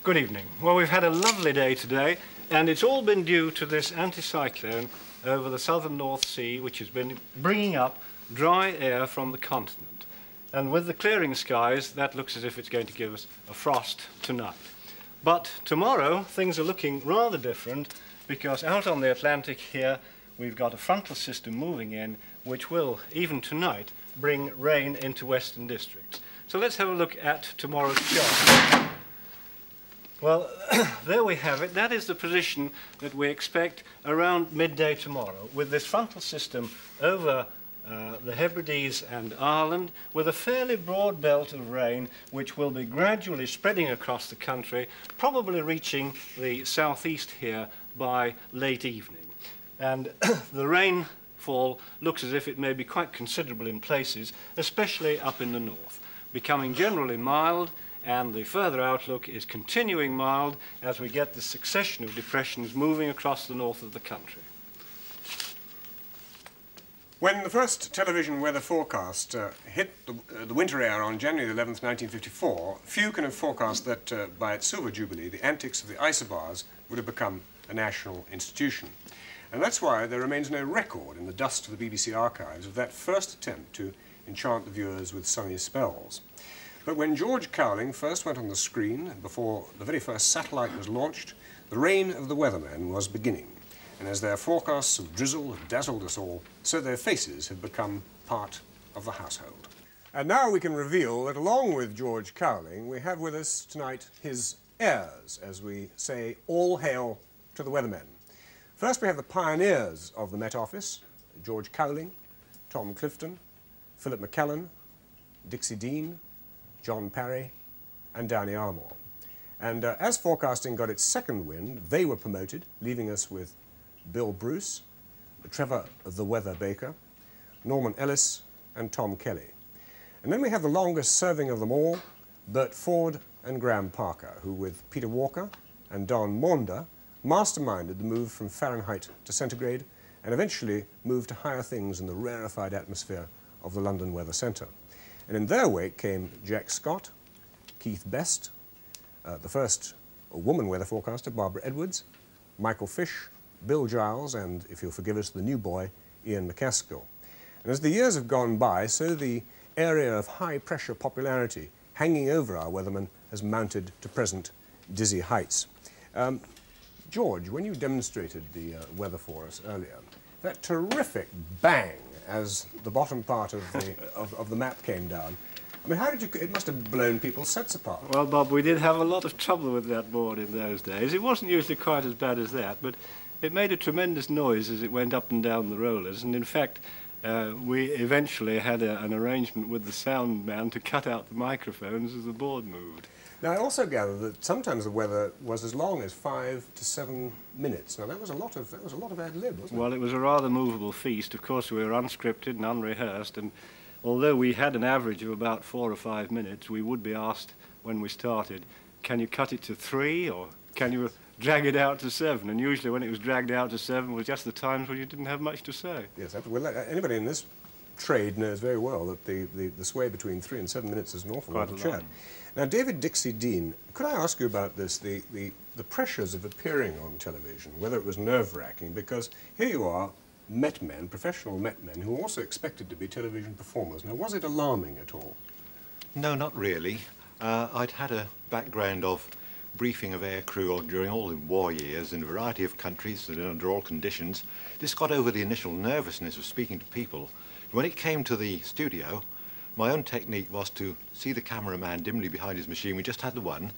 Good evening. Well, we've had a lovely day today, and it's all been due to this anticyclone over the southern North Sea, which has been bringing up dry air from the continent. And with the clearing skies, that looks as if it's going to give us a frost tonight. But tomorrow, things are looking rather different, because out on the Atlantic here, we've got a frontal system moving in, which will, even tonight, bring rain into western districts. So let's have a look at tomorrow's chart. Well, there we have it. That is the position that we expect around midday tomorrow, with this frontal system over the Hebrides and Ireland, with a fairly broad belt of rain which will be gradually spreading across the country, probably reaching the southeast here by late evening. And the rainfall looks as if it may be quite considerable in places, especially up in the north, becoming generally mild, and the further outlook is continuing mild as we get the succession of depressions moving across the north of the country. When the first television weather forecast hit the winter air on January 11th, 1954, few can have forecast that by its silver jubilee, the antics of the isobars would have become a national institution. And that's why there remains no record in the dust of the BBC archives of that first attempt to enchant the viewers with sunny spells. But when George Cowling first went on the screen, before the very first satellite was launched, the reign of the weathermen was beginning. And as their forecasts of drizzle have dazzled us all, so their faces have become part of the household. And now we can reveal that along with George Cowling, we have with us tonight his heirs, as we say, all hail to the weathermen. First we have the pioneers of the Met Office, George Cowling, Tom Clifton, Philip McAllen, Dixie Dean, John Parry, and Downey Armour. And as forecasting got its second wind, they were promoted, leaving us with Bill Bruce, Trevor the Weather Baker, Norman Ellis, and Tom Kelly. And then we have the longest serving of them all, Bert Ford and Graham Parker, who with Peter Walker and Don Maunder masterminded the move from Fahrenheit to centigrade and eventually moved to higher things in the rarefied atmosphere of the London Weather Centre. And in their wake came Jack Scott, Keith Best, the first woman weather forecaster, Barbara Edwards, Michael Fish, Bill Giles, and, if you'll forgive us, the new boy, Ian McCaskill. And as the years have gone by, so the area of high-pressure popularity hanging over our weathermen has mounted to present dizzy heights. George, when you demonstrated the weather for us earlier, that terrific bang as the bottom part of the map came down, I mean, how did you... It must have blown people's sets apart. Well, Bob, we did have a lot of trouble with that board in those days. It wasn't usually quite as bad as that, but it made a tremendous noise as it went up and down the rollers, and in fact, we eventually had an arrangement with the sound man to cut out the microphones as the board moved. Now, I also gather that sometimes the weather was as long as 5 to 7 minutes. Now, that was a lot of ad lib, wasn't it? Well, it was a rather movable feast. Of course, we were unscripted and unrehearsed, and although we had an average of about 4 or 5 minutes, we would be asked when we started, can you cut it to 3, or can you drag it out to 7? And usually when it was dragged out to 7 was just the times when you didn't have much to say. Yes, well, anybody in this trade knows very well that the sway between 3 and 7 minutes is an awful lot of chat. Now, David Dixie Dean, could I ask you about this, the pressures of appearing on television, whether it was nerve-wracking, because here you are, Met men, professional Met men, who also expected to be television performers. Now, was it alarming at all? No, not really. I'd had a background of briefing of aircrew during all the war years in a variety of countries and under all conditions. This got over the initial nervousness of speaking to people. When it came to the studio, my own technique was to see the cameraman dimly behind his machine. We just had the one,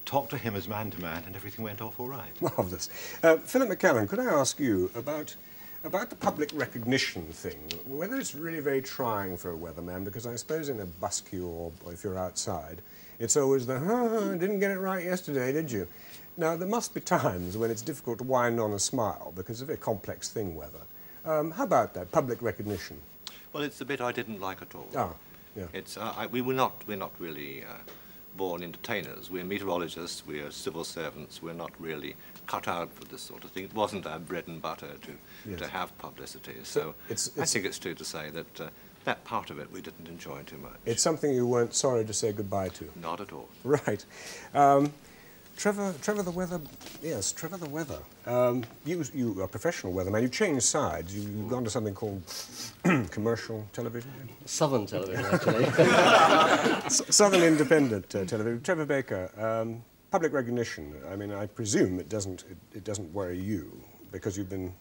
talk to him as man to man, and everything went off all right. Marvellous. Philip McAllen, could I ask you about the public recognition thing, whether it's really very trying for a weatherman, because I suppose in a bus queue or if you're outside, it's always the, didn't get it right yesterday, did you? Now, there must be times when it's difficult to wind on a smile, because it's a very complex thing, weather. How about that, public recognition? Well, it's the bit I didn't like at all. Ah, yeah. It's, we're not really born entertainers. We're meteorologists, we're civil servants, we're not really cut out for this sort of thing. It wasn't our bread and butter to have publicity. So I think it's true to say that that part of it we didn't enjoy too much. It's something you weren't sorry to say goodbye to? Not at all. Right. Trevor the weather. Yes, Trevor the weather. You are a professional weatherman. You've changed sides. You've gone to something called commercial television. Southern television, actually. Southern independent television. Trevor Baker. Public recognition. I mean, I presume it doesn't worry you because you've been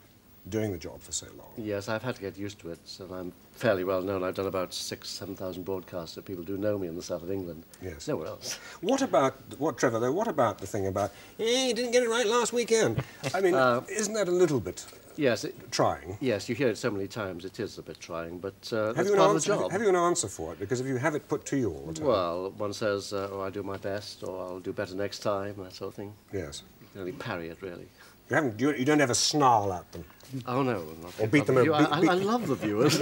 doing the job for so long. Yes, I've had to get used to it, and I'm fairly well known. I've done about 7,000 broadcasts, so people do know me in the south of England. Yes. Nowhere else. Trevor, though, what about the thing about, hey, you didn't get it right last weekend? I mean, isn't that a little bit trying? Yes, you hear it so many times, it is a bit trying, but that's have part of the job. Have you an answer for it? Because if you have it put to you all the time... Well, one says, oh, I do my best, or I'll do better next time, that sort of thing. Yes. You can only parry it, really. You don't ever snarl at them? Oh, no. Not or beat them over... I love the viewers.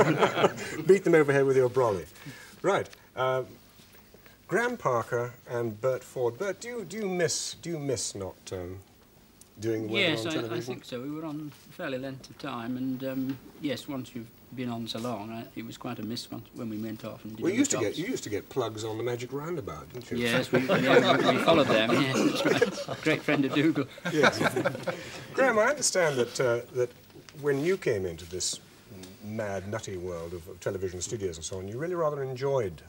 Beat them overhead with your brolly. Right. Graham Parker and Bert Ford. Bert, do you miss not doing the weather on television? Yes, I think so. We were on a fairly length of time, and yes, once you've been on so long, it was quite a miss when we went off and did you used to get plugs on the Magic Roundabout, didn't you? Yes, we followed them. Yes, that's right. Great friend of Dougal. Yes. Graham, I understand that when you came into this mad, nutty world of television studios and so on, you really rather enjoyed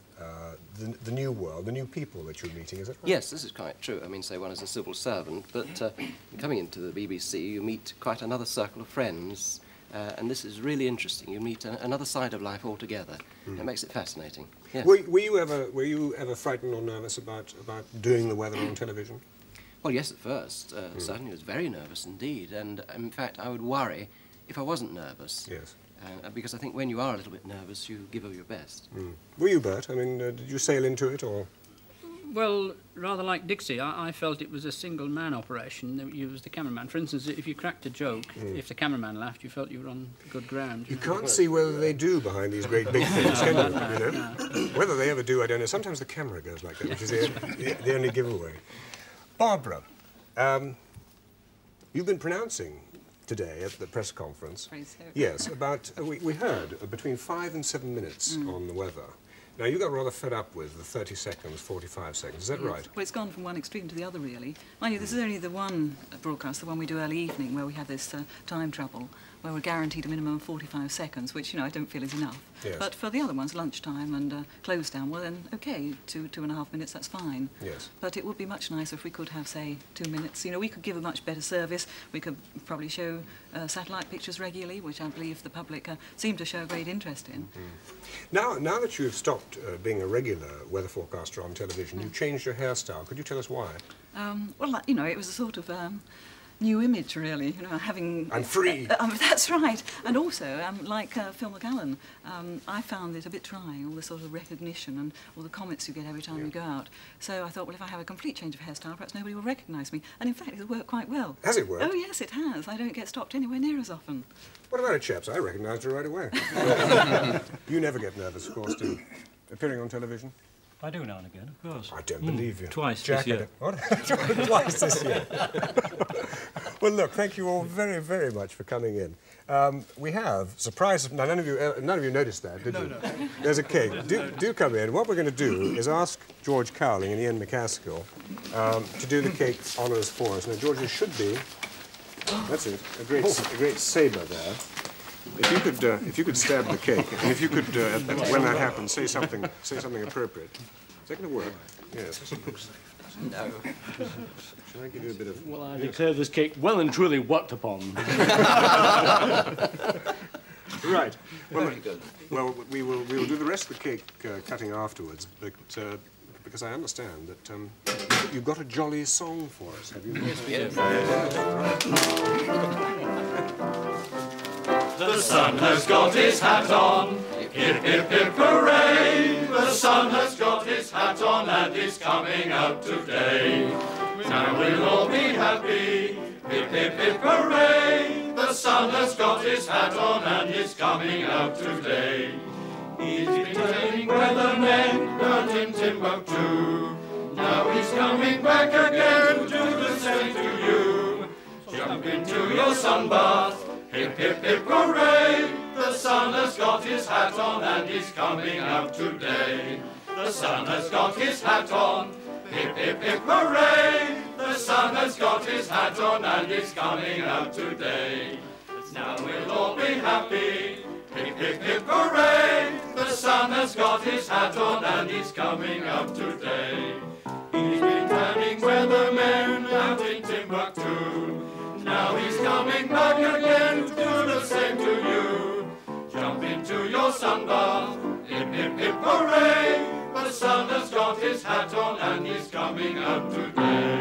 the new world, the new people that you're meeting, is it right? Yes, this is quite true. I mean, say one is a civil servant, but coming into the BBC, you meet quite another circle of friends, and this is really interesting. You meet another side of life altogether. It makes it fascinating. Yes. Were you ever frightened or nervous about doing the weather on television? Well, yes, at first. Certainly was very nervous indeed, and in fact, I would worry if I wasn't nervous. Yes. Because I think when you are a little bit nervous, you give of your best. Were you, Bert? I mean, did you sail into it, or...? Well, rather like Dixie, I felt it was a single-man operation. You was the cameraman. For instance, if you cracked a joke, if the cameraman laughed, you felt you were on good ground. You can't see whether they do behind these great big things, can you? No. Whether they ever do, I don't know. Sometimes the camera goes like that, which is the only giveaway. Barbara, you've been pronouncing today at the press conference. Yes, about, we heard, between 5 and 7 minutes on the weather. Now, you got rather fed up with the 30 seconds, 45 seconds, is that right? Well, it's gone from one extreme to the other, really. Mind you, this is only the one broadcast, the one we do early evening, where we have this time trouble, where we're guaranteed a minimum of 45 seconds, which, I don't feel is enough. Yes. But for the other ones, lunchtime and close down, well then, OK, 2.5 minutes, that's fine. Yes. But it would be much nicer if we could have, say, 2 minutes. We could give a much better service. We could probably show satellite pictures regularly, which I believe the public seem to show a great interest in. Now that you've stopped being a regular weather forecaster on television, you've changed your hairstyle. Could you tell us why? Well, it was a sort of... new image, really, having... I'm free! That's right. And also, like Phil McAllen, I found it a bit trying, all the sort of recognition and all the comments you get every time you go out. So I thought, well, if I have a complete change of hairstyle, perhaps nobody will recognise me. And in fact, it's worked quite well. Has it worked? Oh, yes, it has. I don't get stopped anywhere near as often. What about it, chaps? I recognised her right away. You never get nervous, of course, do you? Appearing on television? I do now and again, of course. I don't believe you. Twice Jack, this year. What? Twice this year. Well, look, thank you all very, very much for coming in. We have surprise. Now, none of you noticed that, did you? No. There's a cake. Do come in. What we're going to do is ask George Cowling and Ian McCaskill to do the cake honours for us. Now, George, there should be. That's it. A great sabre there. If you could stab the cake, and if you could, when that happens, say something appropriate. Is that going to work? Yes. No. Shall I give you a bit of... Well, I declare this cake well and truly worked upon. Right. Well, Very good. Well, we will do the rest of the cake cutting afterwards, but because I understand that you've got a jolly song for us, have you? Yes, we do. The sun has got his hat on, hip, hip, hip, hooray! The sun has got his hat on and is coming out today. Now we'll all be happy, hip, hip, hip, hooray! The sun has got his hat on and is coming out today. He's been telling weathermen down in Timbuktu. Now he's coming back again to do the same to you. Jump into your sunbath, hip, hip, hip, hooray! The sun has got his hat on and he's coming out today. The sun has got his hat on, hip, hip, hip, hooray! The sun has got his hat on and is coming out today. Now we'll all be happy. Hip, hip, hip, hooray! The sun has got his hat on and he's coming out today. He's been turning weathermen out in Timbuktu. Now he's coming back again to do the same to you. Jump into your sunbath, hip, hip, hip, hooray! The sun has got his hat on and he's coming out today.